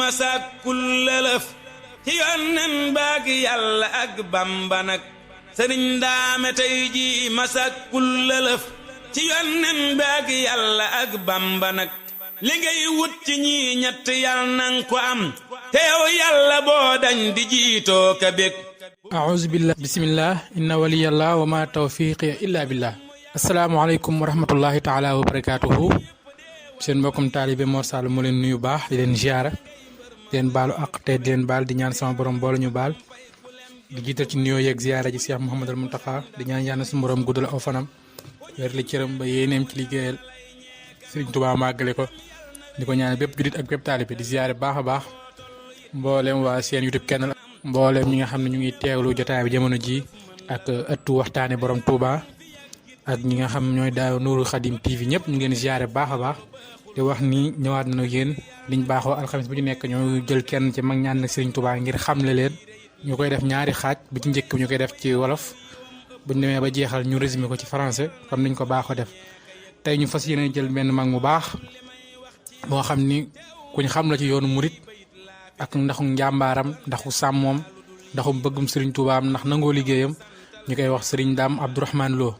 masak kullalëf ci yonnen baag yàlla ak Bamba nag sëriñ daame tey ji masak kullalëf ci yonnen baag yàlla ak Bamba nag li ngay wut ci ñi ñett yàlla nang ko am te yow yàlla boo dañ di jiitoo ka bég a'uuzu billah bismillah inna waliyallah wa ma tawfiqi illa billah asalaamaaleykum wa rahmatullahi taala wa barakaatuhu seen mbokkum taalibe Mor Sall moo leen nuyu baax di leen ziara di leen baalu ak te di leen baal di ñaan sama borom boole ñu baal di jiital ci nuyoo yeeg ziara ji Cheikh Mouhamadul Mountakha di ñaan yàlla su borom guddal aw fanam wér li cëram ba yéeneem ci liggéeyal Sëriñ Tuubaa màggale ko di ko ñaan bépp julit ak bépp taalibe di ziare baax a baax mboolem waa seen YouTube kenn la mboolem ñi nga xam ne ñu ngi teewlu jotaay bi jamono ji ak ëttu waxtaane borom Touba ak ñi nga xam ñooy daaw Nuuru Xadim TV ñëpp ñu ngeen ziare baax a baax di wax ni ñëwaat nañu yéen liñ baaxoo alxames bu ñu nekk ñoo jël kenn ci mag ñaan nag Sëriñ Tuubaa ngir xamle leen ñu koy def ñaari xaaj bi ci njëkk ñu koy def ci wolof buñ demee ba jeexal ñu résumé ko ci français comme niñ ko baaxoo def tey ñu fas yéene jël benn mag mu baax moo xam ni kuñ xam la ci yoonu murit ak ndaxu njàmbaaram ndaxu sàmmoom ndaxu bëggum Sëriñ Tuubaa ndax nangoo liggéeyam ñu koy wax Sëriñ Daam Abdourahmane Lo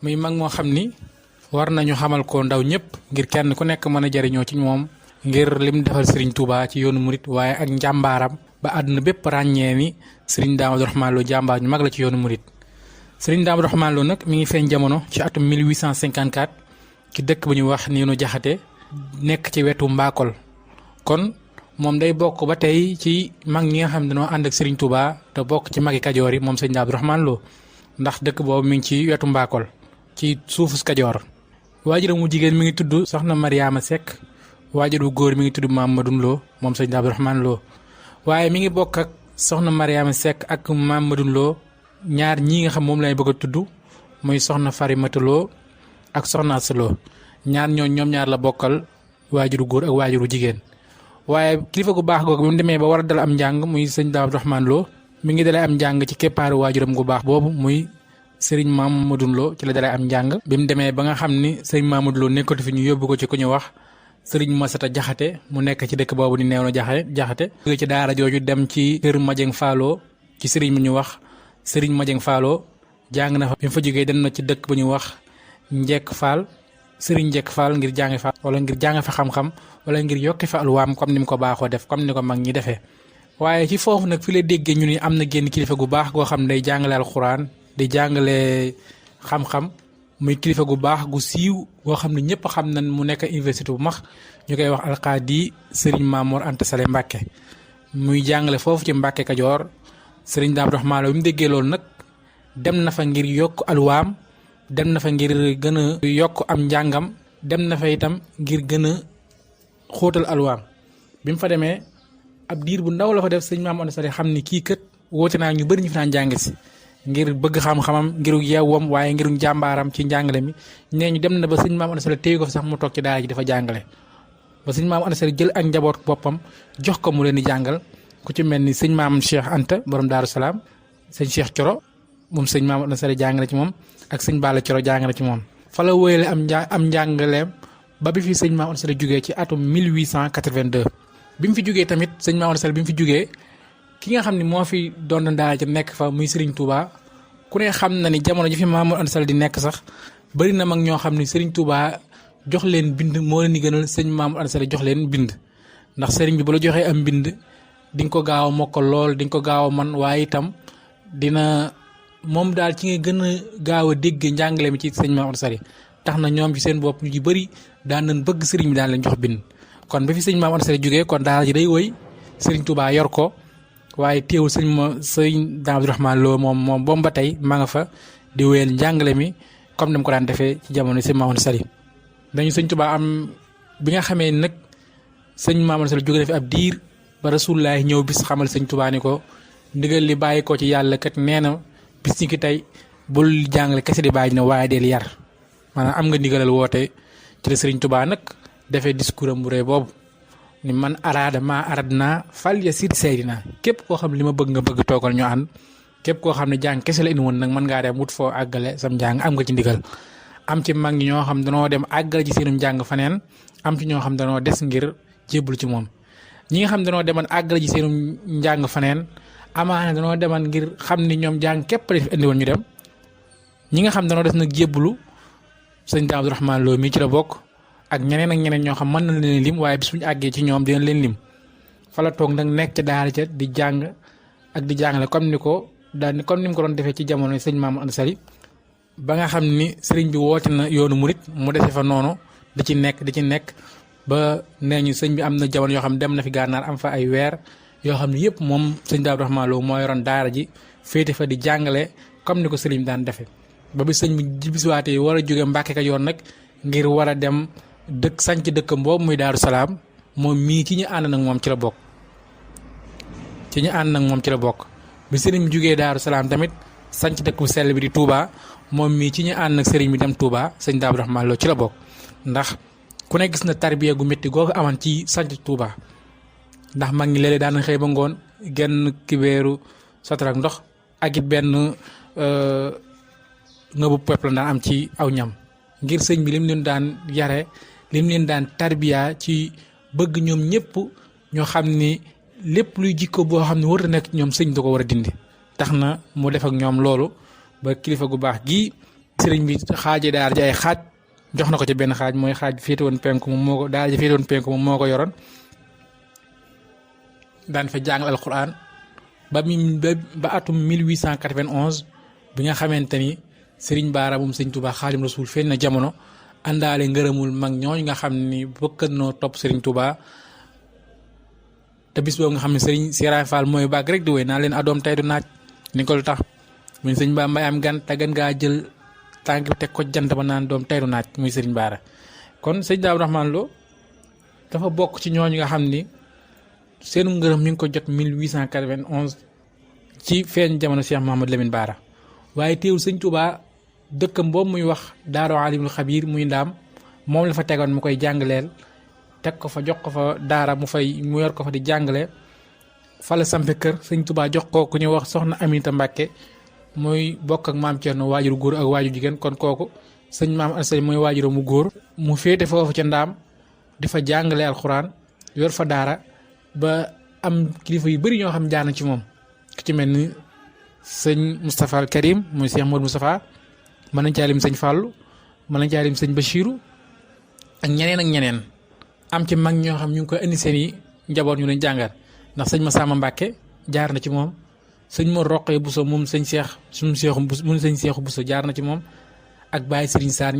muy mag moo xam ni war nañu xamal ko ndaw ñëpp ngir kenn ku nekk mën a jariñoo ci moom ngir lim defal Sëriñ Tuubaa ci yoonu murit waaye ak njàmbaaram ba àdduna bépp ràññee ni Sëriñ Daam Abdourahmane Lo jàmbaar ñu mag la ci yoonu murit Sëriñ Daam Abdourahmane Lo nag mi ngi feeñ jamono ci atum 1854 ci dëkk bu ñu wax Niinu Jaxate nekk ci wetu Mbakol kon moom day bokk ba tey ci mag ñi nga xam ne dañoo ànd ak Sëriñ Tuubaa te bokk ci magi Kajoor yi moom Sëriñ Daam Abdourahmane Lo ndax dëkk boobu mi ngi ci wetu Mbakol ci suufus Kajoor waajuram mu jigéen mi ngi tudd soxna Mariama Seck waajur bu góor mi ngi tudd Mamadou Lo moom Sëriñ Daam Abdourahmane Lo waaye mi ngi bokk ak soxna Mariama Seck ak Mamadou Lo ñaar ñi nga xam moom lay bëgg a tudd muy soxna Farimata Lo ak soxna Assa Lo ñaar ñoom ñaar la bokkal waajuru góor ak waajuru jigéen waaye kilifa gu baax googu bi mu demee ba war a dal am njàng muy Sëriñ Daam Abdourahmane Lo mi ngi dalee am njàng ci keppaaru waajuram gu baax boobu muy Sëriñ Mamadou Lo ci la dalee am njàng bi mu demee ba nga xam ni Sëriñ Mamadou Lo nekkatu fi ñu yóbbu ko ci ku ñu wax Sëriñ Masata Jaxate mu nekk ci dëkk boobu di neew na jaxate jóge ci daara jooju dem ci kër Madieng Fallo ci sëriñ bu ñu wax Sëriñ Madieng Fallo jàng na fa bi mu fa jógee dem na ci dëkk bu ñu wax Njekk Fall Sëriñ Njekk Fall ngir jàng fa wala ngir jàng fa xam-xam wala ngir yokki fa alwaam comme ni mu ko baaxoo def comme ni ko mag ñi defee waaye ci foofu nag fi la déggee ñu ni am na génn kilifa gu baax goo xam ne day jàngale alxuraan di jàngale xam-xam muy kilifa gu baax gu siiw goo xam ne ñëpp xam nañ mu nekk université bu mag ñu koy wax alqaadi Sëriñ Mamoor Anta Sale Mbàkke muy jàngale foofu ci Mbàkke Kajoor Sëriñ Daam Abdourahmane Lo bi mu déggee loolu nag dem na fa ngir yokk alwaam dem na fa ngir gën a yokk am njàngam dem na fa itam ngir gën a xóotal alwaam bi mu fa demee ab diir bu ndaw la fa def Sëriñ Mamoor Anta Sale xam ni kii kët woote naa ñu bëri ñu fi naan jàng si ngir bëgg xam-xamam ngiru yeewam waaye ngiru jàmbaaram ci njàngale mi nee ñu dem na ba Sëriñ Mamoor Anta Sale téye ko fa sax mu toog ci daara ji dafa jàngale ba Sëriñ Mamoor Anta Sale jël ak njaboot boppam jox ko mu leen di jàngal ku ci mel ni sëñ maam Cheikh Anta borom Daaru Salaam sëñ Cheikh Coro moom Sëriñ Mamoor Anta Sale jàngale ci moom ak sëñ Balla Coro jàngale ci moom fa la wóyale am njàngaleem ba bi fi Sëriñ Mamoor Anta Sale jógee ci atum 1882 bi mu fi jógee tamit Sëriñ Mamoor Anta Sale bi mu fi jógee ki nga xam ne moo fi doon daara ja nekk fa muy Sëriñ Touba ku ne xam na ni jamono ji fi Mamoor Anta Sale di nekk sax bëri na mag ñoo xam ne Sëriñ Touba jox leen bind moo leen di gënal Sëriñ Mamoor Anta Sale jox leen bind ndax sëriñ bi bu la joxee am bind di nga ko gaaw a mokkal lool di nga ko gaaw a man waaye itam dina moom daal ci nga gën a gaaw a dégg njàngale mi ci Sëriñ Mamoor Anta Sale tax na ñoom ci seen bopp ñu ci bëri daan nañ bëgg sëriñ bi daan leen jox bind kon ba fi Sëriñ Mamoor Anta Sale jógee kon daara ji day woy Sëriñ Touba yor ko waaye teewul Sëriñ Daam Abdourahmane Lo moom boobu ba tey maa nga fa di wéyal njàngale mi comme ni mu ko daan defee ci jamono Sëriñ Mamoor Anta Sale dañu Sëriñ Touba am bi nga xamee nag Sëriñ Mamoor Anta Sale jóge na fi ab diir ba Rasulullaahi ñëw bis xamal Sëriñ Touba ni ko ndigal li bàyyi ko ci yàlla kat nee na bis ñi ki tey bul jàngale kese di bàyyi na waaye del yar maanaam am nga ndigalal woote ci la Sëriñ Touba nag defee discours am bu rëy boobu ni man araada maa arad naa fal ya sid seydina képp koo xam ne li ma bëgg nga bëgg toogal ñu ànd képp koo xam ne jàng kese la indi woon nag mën ngaa dem wut foo àggale sam njàng am nga ci ndigal am ci mag ñi ñoo xam danoo dem àggale ci seenum njàng faneen am ci ñoo xam danoo des ngir jébbalu ci moom ñi nga xam danoo deman àggale ji seenu njàng faneen amaana danoo deman ngir xam ni ñoom jàng képp la fi indi woon ñu dem ñi nga xam danoo des nag jébbalu sëñ Daam Abdourahmane Lo mii ci la bokk ak ñeneen ak ñeneen ñoo xam mën na leen lim waaye bis bu ñu àggee ci ñoom dina leen lim fa la toog nag nekk ca daara ca di jàng ak di jàngale comme ni mu ko doon defee ci jamono sëñ Maam Anta Sali ba nga xam ni sëriñ bi woote na yoonu murit mu defee fa noonu di ci nekk ba nee ñu sëñ bi am na jamono yoo xam dem na fi gànnaar am fa ay weer yoo xam ne yëpp moom sëñ Daam Abdourahmane Lo moo yoroon daara ji féete fa di jàngale comme ni ko sëriñ daan defee ba bi sëñ bi jibisiwaatee war a jóge Mbàkke Kajoor nag ngir war a dem dëkk sanc dëkkam boobu muy Daaru Salaam moom mii ci ñu ànd nag moom ci la bokk bi sëriñ bi jógee Daaru Salaam tamit sanc dëkk bu sell bi di Touba moom mii ci ñu ànd nag sëriñ bi dem Touba sëñ Daam Abdourahmane Lo ci la bokk ndax ku ne gis na tarbiya gu métti googu aman ci sanc Touba ndax mag ñi léeg-léeg daan xëy ba ngoon genn kibéeru sotarak ndox ak it benn nga bu pepp la daan am ci aw ñam ngir sëñ bi lim leen daan yare lim leen daan tarbiya ci bëgg ñoom ñëpp ñoo xam ni lépp luy jikko boo xam ne war a nekk ñoom sëñ da ko war a dindi tax na mu def ak ñoom loolu ba kilifa gu baax gii sëriñ bi xaaje daara ji ay xaaj jox na ko ci benn xaaj mooy xaaj bi féete woon penku moom moo ko daara ji féete woon penku moom moo ko yoroon daan fa jàngal alquran ba atum 1891 bi nga xamante ni sëriñ Baara moom sëñ Touba Xaadim Rasul feeñ na jamono àndaale ngërëmul mag ñooñu nga xam ni bëkkat noo topp sëriñ Touba te bis boobu nga xam ne sëriñ Siraay Fall mooy bàgg rek di wéy naa leen adoom tey du naaj ni ko lu tax muy sëñ Ba mbay am gan te gan ngaa jël tànk bi teg ko jant ba naan doom tey du naaj muy sëriñ Baara kon sëñ Daam Abdourahmane Lo dafa bokk ci ñooñu nga xam ni seenu ngërëm mi ngi ko jot 1891 ci feeñ jamono Cheikh Mouhamadou Lamine Baara waaye teewul sëñ Touba dëkkam boobu muy wax Daaru Alimul Xabiir muy ndaam moom la fa tegoon mu koy jàngaleel teg ko fa jox ko fa daara mu yor ko fa di jàngale fa la sampe kër sëñ Touba jox ko ku ñuy wax soxna Aminta Mbàkke muy bokk ak maam Thierno waajuru góor ak waajur jigéen kon kooku sëñ Maam Anta Sali mooy waajuru mu góor mu féete foofu ca ndaam di fa jàngale alxuraan yor fa daara ba am kilifa yu bëri ñoo xam jaar na ci moom ku ci mel ni sëñ Moustapha al Karim muy Cheikh Modou Moustapha mën nañ caa lim sëñ Fallou mën nañ caa lim sëñ Bachirou ak ñeneen am ci mag ñoo xam ñu ngi koy indi seen i njaboot ñu leen jàngal ndax sëñ Massamba Mbacke jaar na ci moom sëñ Mor Roqee Bousso moom sëñ Cheikh suñu Cheikhu Bousso mu sëñ Cheikhu Bousso jaar na ci moom ak Baye Serigne Sarr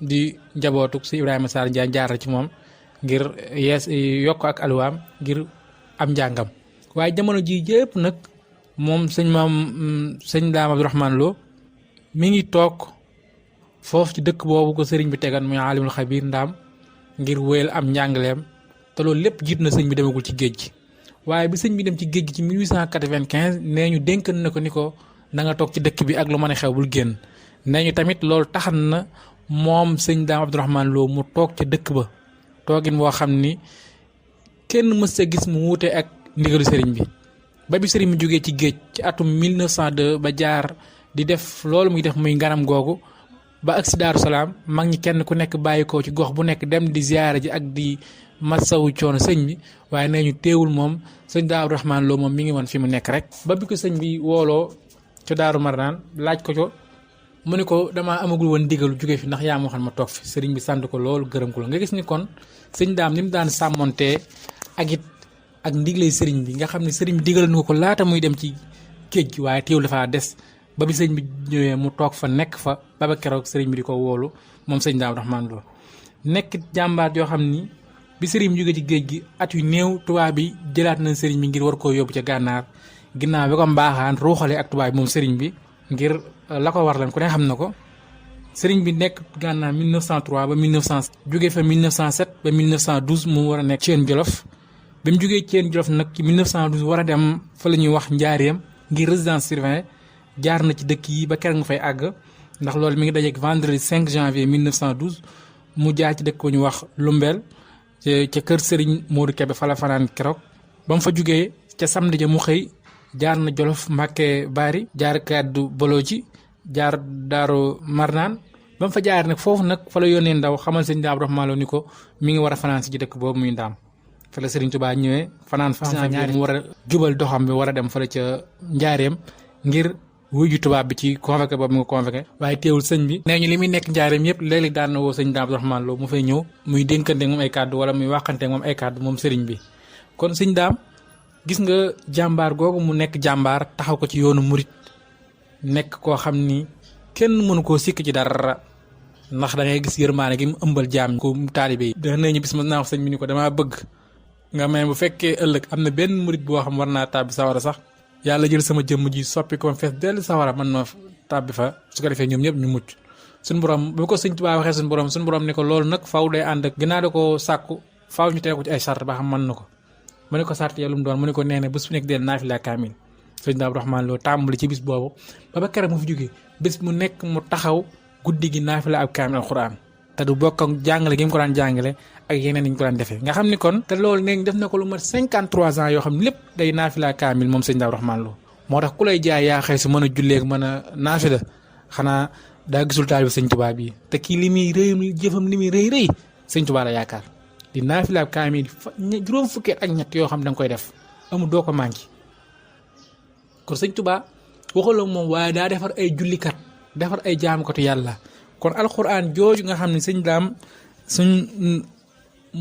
di njabootuk si Ibrahima Sarr Ndiaye jaar na ci moom ngir yokk ak alwaam ngir am njàngam waaye jamono ji yëpp nag moom sëñ Daam Abdourahmane Lo mi ngi toog foofu ci dëkk boobu ko sëriñ bi tegan muy Alimul Xabiir ndaam ngir wéyal am njàngaleem te loolu lépp jiit na sëñ bi demagul ci géej gi waaye bi sëñ bi dem ci géej gi ci 1895 nee ñu dénk na ko ni ko na nga toog ci dëkk bi ak lu mën a xew bul génn nee ñu tamit loolu taxan na moom sëñ Daam Abdourahmane Lo mu toog ca dëkk ba toogin boo xam ni kenn mës a gis mu wuute ak ndigalu sëriñ bi ba bi sëriñ bi jógee ci géej ci atum 1902 ba jaar di def loolu muy def muy nganam googu ba ak si Daaru Salaam mag ñi kenn ku nekk bàyyi ko ci gox bu nekk dem di ziyaara ji ak di masawu coono sëñ bi waaye nee ñu teewul moom sëñ Daam Abdourahmane Lo moom mi ngi woon fi mu nekk rek ba bi ko sëñ bi wooloo ca Daaru Marnaan laaj ko mu ne ko damaa amagul woon digalu jóge fi ndax yaa ma waxoon ma toog fi sëriñ bi sant ko loolu gërëm ko la nga gis ni kon sëñ Daam ni mu daan sàmmontee ak ndiglay sëriñ bi nga xam ne sëriñ bi digal na ko laata muy dem ci géej gi waaye teewul dafaa des ba bi sëriñ bi ñëwee mu toog fa nekk fa ba keroog sëriñ bi di ko woolu moom sëñ Daam Abdourahmane Lo nekk jàmbaat yoo xam ni bi sëriñ bi jógee ci géej gi at yu néew tubaab bi jëlaat nañ sëriñ bi ngir war koo yóbbu ca gànnaar ginnaaw bi ko mbaaxaan ruuxale ak tubaab bi moom sëriñ bi ngir la ko war leen ku ne xam na ko sëriñ bi nekk gànnaar 1903 ba 1907 jógee fa 1907 ba 1912 mu war a nekk Thiène Jolof bi mu jógee Thiène Jolof nag ci 1912 war a dem fa la ñuy wax njaareem ngir résidence surveillée jaar na ci dëkk yi ba keroog nga fay àgg ndax loolu mi ngi dajeeg vendredi 5 janvier 1912 mu jaar ci dëkk bu ñu wax Lumbel ca kër Serigne Modou Kébé fa la fanaan keroog ba mu fa jógee ca samedi ja mu xëy jaar na Jolof Mbàkke Bari jaar Kaddu Bolooji jaar Daaru Marnaan ba mu fa jaar nag foofu nag fa la yónnee ndaw xamal sëñ Daam Abdourahmane Lo ni ko mi ngi war a fanaan si ci dëkk boobu muy ndaam fa la Serigne Touba ñëwee fanaan fa ñaari mu war a jubal doxam bi war a dem fële ca njaareem ngir wuyu tubaab bi ci convoqué boobu nga convoqué waaye teewul sëñ bi nee ñu li muy nekk njaareem yëpp léeg-léeg daan na woo sëñ Daam Abdourahmane Lo mu fay ñëw muy dénkante moom ay kàddu wala muy waxante moom ay kàddu moom sëriñ bi kon sëñ Daam gis nga jàmbaar googu mu nekk jàmbaar taxaw ko ci yoonu murit nekk koo xam ni kenn mënu koo sikk ci dara ndax da ngay gis yërmaane gi mu ëmbal jaam ko taalibe yi da nañu bis ma naa wax sëñ bi ni ko damaa bëgg nga may bu fekkee ëllëg am na benn murit boo xam war naa tàbbi sawara sax yàlla jël sama jëmm ji soppi ko fees dell sawara mën na tàbbi fa su ko defee ñoom ñëpp ñu mucc suñu borom bu ko sëñ Tuubaa waxee suñu borom ne ko loolu nag faw day ànd ak ginnaaw da ko sàkku faw ñu teg ko ci ay sart ba xam mën na ko mu ne ko sart ya lu mu doon mu ne ko nee na bés bu nekk del naafila kaamil sëñ Daam Abdourahmane Lo tàmbali ci bis boobu ba keroog mu fi jógee bés mu nekk mu taxaw guddi gi naafila ab kaamil alxuraan te du bokk ak jàngale gi mu ko daan jàngale ak yeneen yi ñu ko daan defee nga xam ni kon te loolu nee def na ko lu mat 53 ans yoo xam ne lépp day naafila kaamil moom sëñ Daam Abdourahmane Lo moo tax ku lay jaay yaa xëy si mën a julleeg mën a naafila xanaa daa gisul taalibe sëñ Tuubaa bi te kii li muy rëy jëfam li muy rëy sëñ Tuubaa la yaakaar di naafila ab kaamil juróom fukki ak ñett yoo xam da nga koy def amul doo ko manqué kon sëñ Tuubaa waxaloo moom waaye daa defar ay jullikat defar ay jaamukatu yàlla kon alxuraan jooju nga xam ne sëñ Daam suñ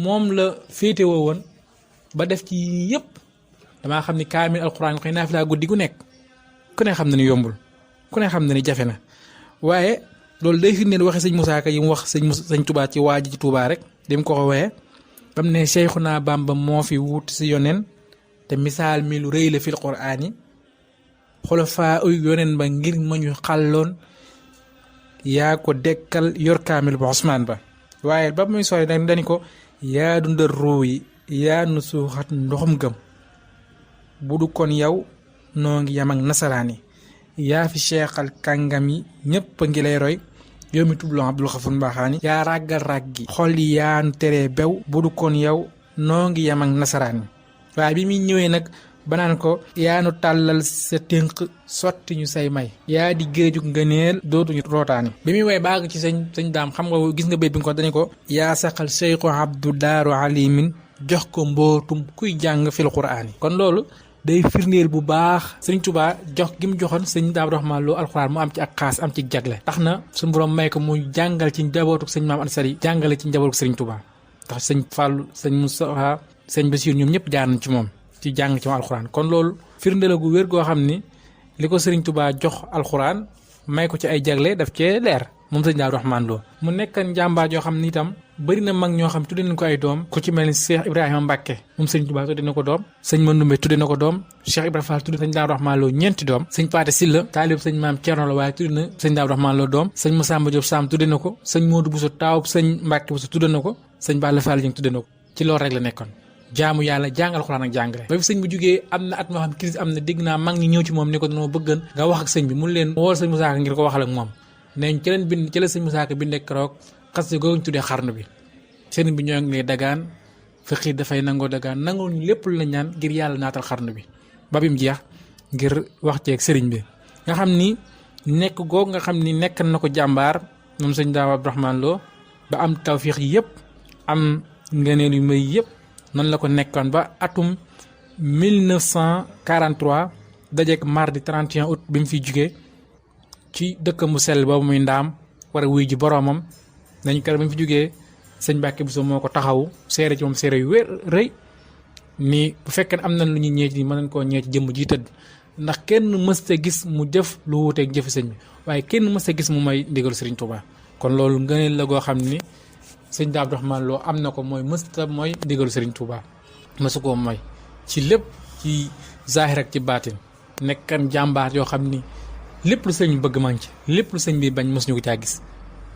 moom la féetewoo woon ba def ci yëpp damaa xam ni kaamil alxuraan koy naafila guddi gu nekk ku ne xam na ni yombul ku ne xam na ni jafe na waaye loolu day firndeel waxe sëñ Musaa Ka yi mu wax sëñ Tuubaa ci waa ji ci Tuubaa rek di mu ko waxee bam ne Seyxuna Bamba moo fi wut si yoneen te misaal mi lu rëy la fil quraan yi xulafaa uy yoneen ba ngir ma ñu xàlloon yaa ko dekkal yor kaamil ba Usmaan ba waaye ba muy sooy nag dañu ko yaa dundal ruu yi yaa nu suuxat ndoxum gëm bu du kon yow noo ngi yam ak nasaraan yi yaa fi seexal kàngam yi ñépp a ngi lay roy yow mi tublon Abdul Xafur Mbaaxaani yaa ràggal ràggi xol yi yaa nu teree bew bu du kon yow noo ngi yam ak nasaraan yi waaye bi muy ñëwee nag banaan ko yaa nu tàllal sa tënk sotti ñu say may yaa di géejug ngëneel dootuñu rootaani bi muy woy baag ci sëñ Daam xam nga gis nga béy bi nga ko dañu ko yaa saxal Seexu Abdu Daaru Alimin jox ko mbootum kuy jàng fil quraan yi kon loolu day firndeel bu baax sëñ Tuubaa jox gi mu joxoon sëñ Daam Abdourahmane Lo alxuraan mu am ci ak xaas am ci jagle tax na suñu borom may ko mu jàngal ci njabootuk sëñ Maam Anta Sali jàngale ci njabootuk sëñ Tuubaa tax sëñ Fàllu sëñ Mustafaa sëñ Basiir ñoom ñëpp jaar nañ ci moom ci jàng ci moom alxuraan kon loolu firnde la gu wér goo xam ni li ko sëriñ Tuubaa jox alxuraan may ko ci ay jagle daf cee leer moom sëñ Daam Abdourahmane Lo mu nekkan jàmbaar yoo xam ni itam bëri na mag ñoo xam tudde nañ ko ay doom ku ci mel ni Cheikh Ibrahima Mbacke moom sëriñ Tuubaa tudde na ko doom sëñ Mandumbe tudde na ko doom Cheikh Ibrahima Fall tudde sëñ Daam Abdourahmane Lo ñeenti doom sëñ Paate Silla taalib sëñ Maam Cerno la waaye tudde na sëñ Daam Abdourahmane Lo doom sëñ Masamba Diop Sam tudde na ko sëñ Modou Bousso taawub sëñ Mbacke Bousso tudde na ko sëñ Balla Fall Dieng tudde na ko ci loolu rek la nekkoon jaamu yàlla jàng alxuraan ak jàngale ba fi sëñ bi jógee am na at moo xam crise am na dégg naa mag ñi ñëw ci moom ni ko dañoo bëggan nga wax ak sëñ bi mun leen wool sëñ Musaa Ka ngir ko waxal ak moom neñ ci leen bind ci la sëñ Musaa Ka bindee keroog xas si googu ñu tuddee xarnu bi sëriñ bi ñoo ngi lay dagaan faqir dafay nangoo dagaan nangoo ñu lépp lu la ñaan ngir yàlla naatal xarnu bi ba bi mu jeex ngir wax ceeg sëriñ bi nga xam ni nekk googu nga xam ni nekk na ko jàmbaar moom sëñ Daam Abdourahmane Lo ba am tawfiix yi yëpp am ngëneel yu may yëpp noonu la ko nekkoon ba atum 1943 dajeek mardi 31 août bi mu fiy jugee ci dëkkam bu sell boobu muy ndaam war a wuy ji boroomam dañu kër bi mu fi jugee sëñ Mbàkke Buso moo ko taxawu seere ci moom seere yu wér rëy nii bu fekkee am nañ lu ñuy ñee ci mën nañ koo ñee ci jëmm ji tëdd ndax kenn mësta gis mu jëf lu wuuteeg jëfi sëñ bi waaye kenn mësta gis mu may ndigal Sëriñ Tuubaa kon loolu ngëneel la goo xam ni sëñ Daam Abdourahmane Lo am na ko mooy mësta mooy ndigalu Sëriñ Tuubaa mësu koo mooy ci lépp ci zaahir ak ci baatin nekkan jàmbaar yoo xam ni lépp lu sëñ bi bëgg man ci lépp lu sëñ bi bañ mësuñu ko caa gis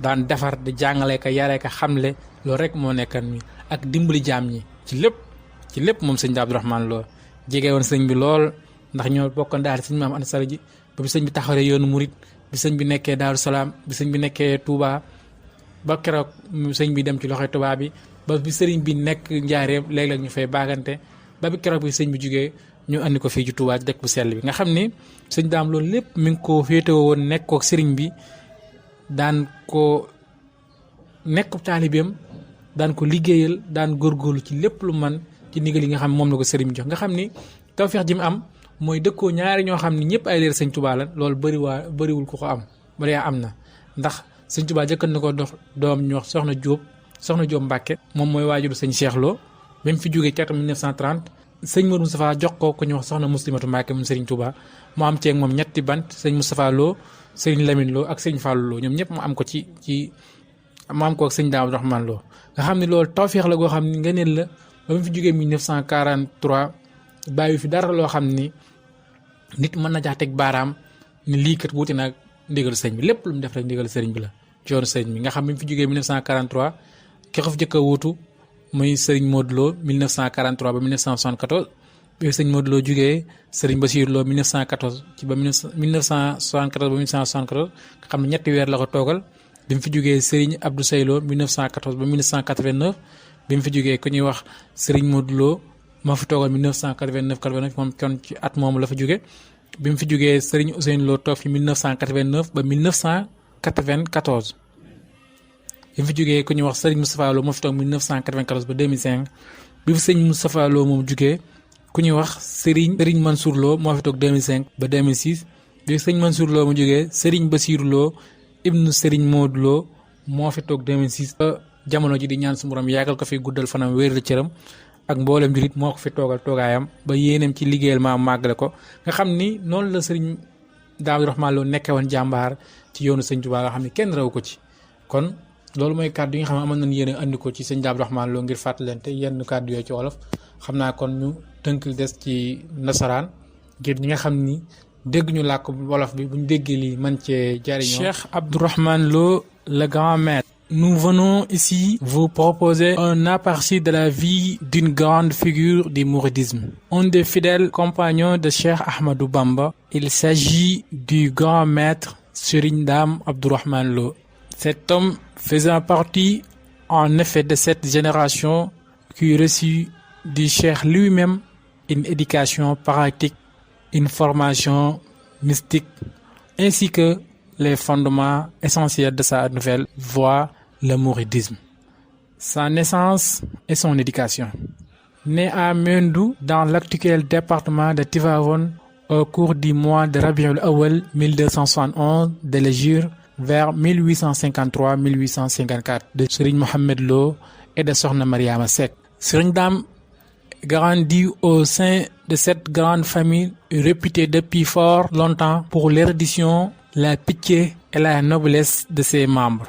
daan defar di jàngale ka yaree ka xamle loolu rek moo nekkan mi ak dimbali jaam ñi ci lépp moom sëñ Daam Abdourahmane Lo jege woon sëñ bi lool ndax ñoo bokkoon daal sëñ Maam Anta Sali ji ba bi sëñ bi taxawee yoonu murit bi sëñ bi nekkee Daaru Salaam bi sëñ bi nekkee Touba ba keroog sëñ bi dem ci loxoy tubaab bi ba bi sëriñ bi nekk njaareem léeg-léeg ñu fay baagante ba bi keroog bi sëñ bi jugee ñu andi ko fii ci Touba dëkk bu sell bi nga xam ni sëñ Daam loolu lépp mi ngi ko féetewoo woon nekkook sëriñ bi daan ko nekk taalibeem daan ko liggéeyal daan góorgóorlu ci lépp lu man ci ci ndigal yi nga xam moom la ko sëriñ bi jox nga xam ni tawfeex ji mu am mooy dëkkoo ñaari ñoo xam ni ñëpp ay leer sëñ Tuubaa la loolu bëriwul ku ko am bari am na ndax sëñ Tuubaa jëkkat na ko dox doom ñu wax soxna Jóob Mbàkke moom mooy waajuru sëñ Cheikh Lo ba mu fi jógee ci atum 1930 sëñ Modou Moustapha jox ko ñu wax soxna Muslimatu Mbàkke moom sëriñ Tuubaa mu am ceeg moom ñetti bant sëñ Moustapha Lo sëriñ Lamine Lo ak sëñ Fallou Lo ñoom ñëpp mu am ko mu am ko ak sëñ Daam Abdourahmane Lo nga xam ne loolu tawfeex la goo xam ne ngëneel la ba mu fi jógee 1943 bàyyi fi dara loo xam ni nit mën na jax teg baaraam ni lii kat wuute nag ndigal sëñ bi lépp lu mu def rek ndigal sëriñ bi la ci yoonu sëriñ bi nga xam ne mu fi jógee 1943 ki ko fi jëkk a wuutu muy sëriñ Modou Lo 1943 ba 1974 bi sëriñ Modou Lo jógee sëriñ Bassirou Lo 1914 ci ba 1974 ba 1974 nga xam ne ñetti weer la ko toogal bi mu fi jógee sëriñ Abdou Seye Lo 1914 ba 1989 bi mu fi jógee ku ñuy wax sëriñ Modou Lo moo fi toogal 1989 moom kon ci at moomu la fa jóge bi mu fi jógee sëriñ Ousseynou Lo toog fi 1989 ba 1994 bi mu fi jógee ku ñuy wax sëriñ Moustapha Lo moo fi toog 1994 ba 2005 bi fi sëriñ Moustapha Lo moom jógee ku ñuy wax sëriñ Mansour Lo moo fi toog 2005 ba 2006 bi fi sëriñ Mansour Lo mu jógee sëriñ Bassirou Lo ibnu sëriñ Modou Lo moo fi toog 2006 ba jamono ji di ñaan su borom yàggal ko fi guddal fanam wéeral cëram ak mboolem julit moo ko fi toogal toogaayam ba yéeneem ci liggéeyal ma màggale ko nga xam ni noonu la sëriñ Daam Abdourahmane Lo nekkee woon jàmbaar ci yoonu sëñ Tuubaa nga xam ni kenn raw ko ci kon loolu mooy kàddu yi nga xam ne amoon nañu yéene andi ko ci sëñ Daam Abdourahmane Lo ngir fàttalante yenn kàddu yooyu ci wolof xam naa kon ñu tënk des ci nasaraan ngir ñi nga xam ni dégg ñu làkk wolof bi bu ñu déggee lii man cee jariñoo. Cheikh Abdourahmane Lo, le grand maître. Nous venons ici vous proposer un aperçu de la vie d'une grande figure du mouridisme, un des fidèles compagnons de Cheikh Ahmadou Bamba. Il s'agit du grand maître Serigne Dame Abdourahmane Lo. Cet homme faisant partie en effet de cette génération qui reçut du Cheikh lui-même une éducation pratique, une formation mystique, ainsi que les fondements essentiels de sa nouvelle voie, le mouridisme. Sa naissance et son éducation. Né à Meundou, dans l'actuel département de Tivaouane, au cours du mois de Rabiul Awwal 1271 de l'hégire vers 1853-1854 de Serigne Mohamed Lo et de Sokhna Mariama Seck. Serigne Dame grandit au sein de cette grande famille réputée depuis fort longtemps pour l'érudition, la pitié et la noblesse de ses membres.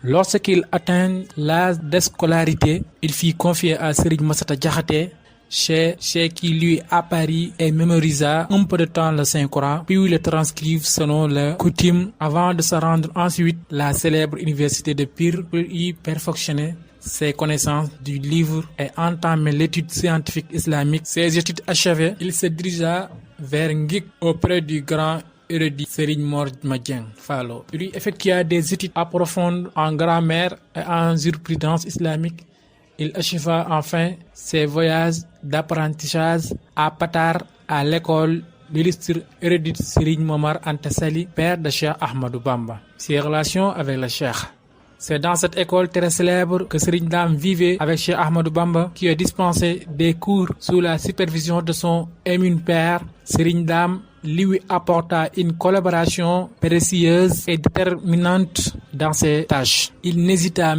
Lorsqu'il atteint l'âge de scolarité, il fut confié à Serigne Massata Diakhaté, chez qui lui apparut et mémorisa un peu de temps le Saint-Coran, puis le transcrive selon la coutume avant de se rendre ensuite à la célèbre université de Pire pour y perfectionner ses connaissances du livre et entamer l'étude scientifique islamique. Ses études achevées, il se dirigea vers Nguik auprès du grand érudit Serigne Mor Madieng Fallo. Il effectua des études approfondies en grammaire et en jurisprudence islamique. Il acheva enfin ses voyages d'apprentissage à Patar à l'école de l'illustre érudit Serigne Momar Anta Sali, père de Cheikh Ahmadou Bamba. Ses relations avec le Cheikh. C'est dans cette école très célèbre que Serigne Dame vivait avec Cheikh Ahmadou Bamba, qui a dispensé des cours sous la supervision de son éminent père. Serigne Dame lui apporta une collaboration précieuse et déterminante dans ses tâches. Il n'hésita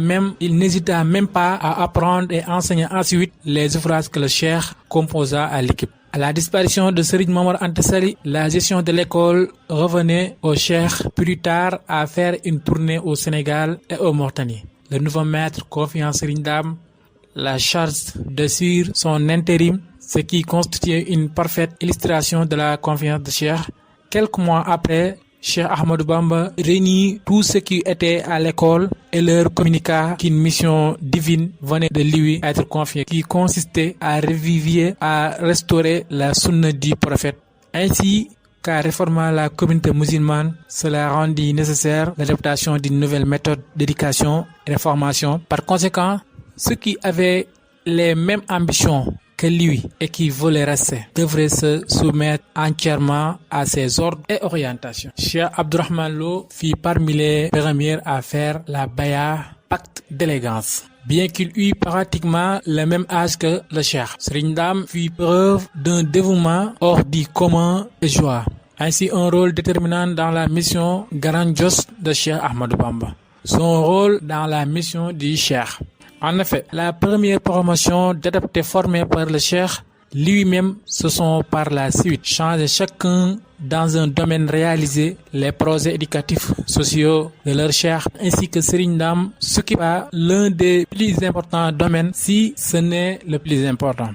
même pas à apprendre et enseigner ensuite les ouvrages que le Cheikh composa à l'équipe. À la disparition de Serigne Momar Anta Sali, la gestion de l'école revenait au Cheikh plus tard à faire une tournée au Sénégal et au Mauritanie. Le nouveau maître confie à Serigne Dame la charge de suivre son intérim, ce qui constituait une parfaite illustration de la confiance de Cheikh. Quelques mois après, Cheikh Ahmadou Bamba réunit tout ce qui était à l'école et leur communiqua qu'une mission divine venait de lui être confiée, qui consistait à revivifier, à restaurer la sunna du prophète. Ainsi qu'à réformer la communauté musulmane, cela rendit nécessaire l'adaptation d'une nouvelle méthode d'éducation et de formation. Par conséquent, ceux qui avaient les mêmes ambitions que lui et qui voulaient rester devraient se soumettre entièrement à ses ordres et orientations. Cheikh Abdourahmane Lo fut parmi les premiers à faire la baya, pacte d'élégance. bien qu'il eût pratiquement le même âge que le Cheikh. Serigne Ndam fit preuve d'un dévouement hors du commun et joie. Ainsi un rôle déterminant dans la mission grandiose de Cheikh Ahmadou Bamba. Son rôle dans la mission du Cheikh. En effet, la première promotion d'adeptes formés par le Cheikh lui-même se sont par la suite changés chacun dans un domaine réalisé les projets éducatifs sociaux de leur Cheikh ainsi que Serigne Ndam s'occupa l'un des plus importants domaines si ce n'est le plus important.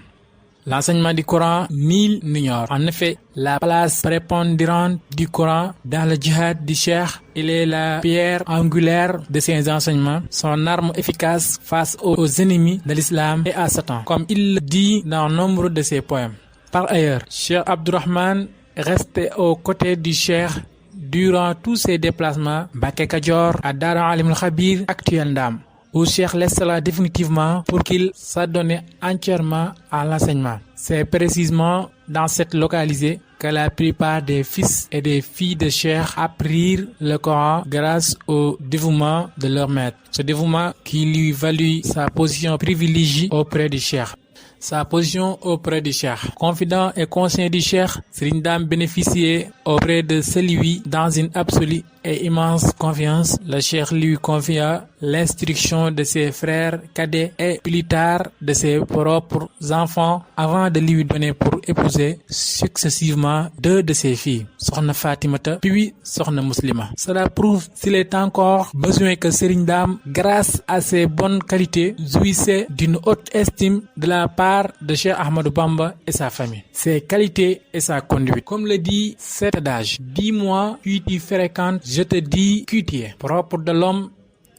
L'enseignement du Coran, nul n'ignore. En effet, la place prépondérante du Coran dans le djihad du Cheikh, il est la pierre angulaire de ses enseignements, son arme efficace face aux ennemis de l'islam et à Satan, comme il le dit dans nombre de ses poèmes. Par ailleurs, Cheikh Abdourahmane restait aux côtés du Cheikh durant tous ses déplacements, Mbacké Kadior à Dara Alimul Khabir, actuel Ndam, où Cheikh laissera définitivement pour qu'il s'adonne entièrement à l'enseignement. C'est précisément dans cette localité que la plupart des fils et des filles de Cheikh apprirent le Coran grâce au dévouement de leur maître. Ce dévouement qui lui valut sa position privilégiée auprès du Cheikh. Sa position auprès du Cheikh. Confident et conscient du Cheikh, Serigne Ndam bénéficiait auprès de celui dans une absolue et immense confiance. Le Cheikh lui confia l'instruction de ses frères cadets et plus tard de ses propres enfants avant de lui donner pour épouser successivement 2 de ses filles, Sokhna Fatimata puis Sokhna Muslima. Cela prouve s'il est encore besoin que Serigne Ndam, grâce à ses bonnes qualités, jouissait d'une haute estime de la part de Cheikh Ahmadou Bamba et sa famille. Ses qualités et sa conduite. Comme le dit cet adage, dis-moi qui tu fréquentes, je te dis qui tu es. Propre de l'homme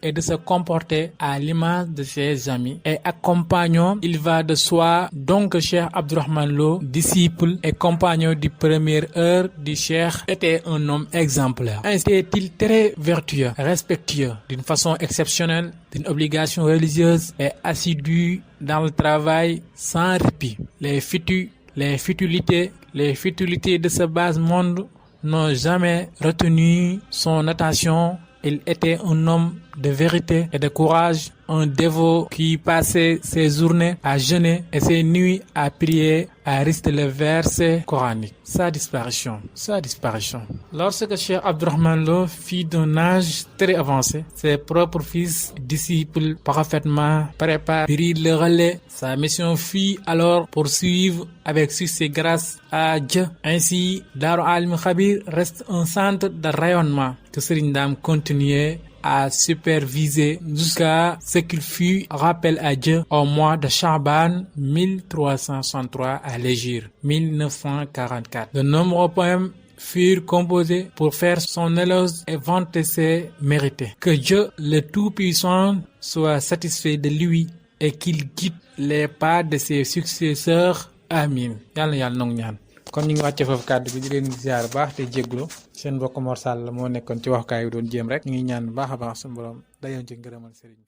et de se comporter à l'image de ses amis et accompagnant. Il va de soi donc que Cheikh Abdourahmane Lo, disciple et compagnon du première heure du Cheikh, était un homme exemplaire. Ainsi était-il très vertueux, respectueux, d'une façon exceptionnelle, d'une obligation religieuse et assidu dans le travail sans répit. Les futilités de ce bas monde n'ont jamais retenu son attention. Il était un homme de vérité et de courage, un dévot qui passait ses journées à jeûner et ses nuits à prier, à réciter les versets coraniques. Sa disparition. Lorsque Cheikh Abdourahmane Lo fit d'un âge très avancé, ses propres fils, disciples parfaitement préparés, prirent le relais. Sa mission fut alors poursuivre avec succès grâce à Dieu. Ainsi, Darou Alimul Khabir reste un centre de rayonnement que Serigne Ndam continuait à superviser jusqu'à ce qu'il fut rappel à Dieu au mois de Chaban 1363 à l'Hégire 1944. De nombreux poèmes furent composés pour faire son éloge et vanter ses mérites. Que Dieu le Tout-Puissant soit satisfait de lui et qu'il guide les pas de ses successeurs. Amin. Yàlla nangu ñaan. kon ñu ngi wàcce foofu kàddu bi di leen ziar baax te jégglu seen mbokk Mor Sall moo nekkoon ci waxukaay bi doon jéem rek ñu ngi ñaan baax a baax suñu borom dayoon ci ngërëmal sëriñ bi